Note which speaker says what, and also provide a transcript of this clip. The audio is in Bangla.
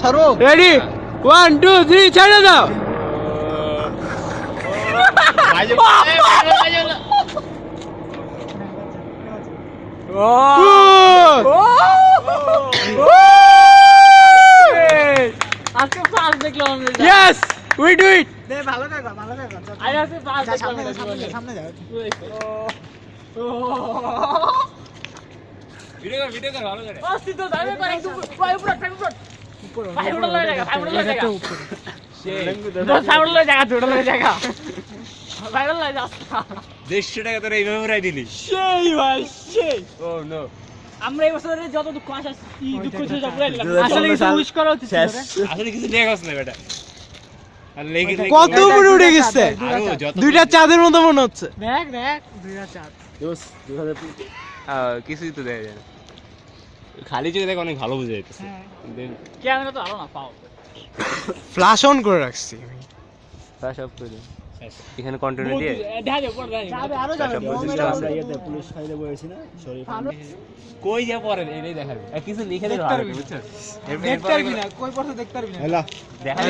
Speaker 1: ছাড়ো
Speaker 2: রেডি 1 2 3 ছেড়ে দাও
Speaker 3: আজকে ফার্স্ট দেখলাম আমি
Speaker 2: ইয়েস উই ডু ইট
Speaker 1: দে ভালো কাকা
Speaker 3: আই আজকে ফার্স্ট দেখলাম
Speaker 1: সামনে যাও
Speaker 2: ভিডিও কর ভালো করে
Speaker 3: ফার্স্ট তো যাবে করে একটু উপর ফাইবর লয় জায়গা ফাইবর লয় জায়গা ছোট লয় জায়গা ফাইবর লয় জায়গা
Speaker 2: 150 টাকা তোর এইভাবে উড়াই দিলি
Speaker 3: সেই ভাই সেই
Speaker 2: ও নো
Speaker 3: আমরা এই বছরে যত দুঃখ আসা দুঃখ ছিল সব পুরাই দিলাম আসলে কিছু উইশ করা উচিত ছিল
Speaker 2: আসলে কিছু লেখাস না বেটা আর লেগে
Speaker 1: কত উপরে উঠে গেছে দুইটা চাঁদের মতো মনে হচ্ছে
Speaker 3: দেখ দুইটা চাঁদ
Speaker 2: কিছুই তো দেখা যায় না খালি চোখে দেখ অনেক ভালো বুঝে যাইতেছে
Speaker 3: ক্যামেরা তো ভালো না পাও
Speaker 1: ফ্ল্যাশ অন করে রাখছি
Speaker 2: তা সব করে এখানে কন্টিনিউ দিয়ে
Speaker 3: দেখা যাবে পরে দেখা যাবে আরো যাবে
Speaker 1: পুলিশ ফাইলে বলেছি না সরি
Speaker 2: কই যা পরে এটাই দেখাবে কিছু লিখে দিলে ভালো বুঝছো
Speaker 1: দেখতে পারবি না কই পড়তে দেখতে পারবি না
Speaker 2: দেখা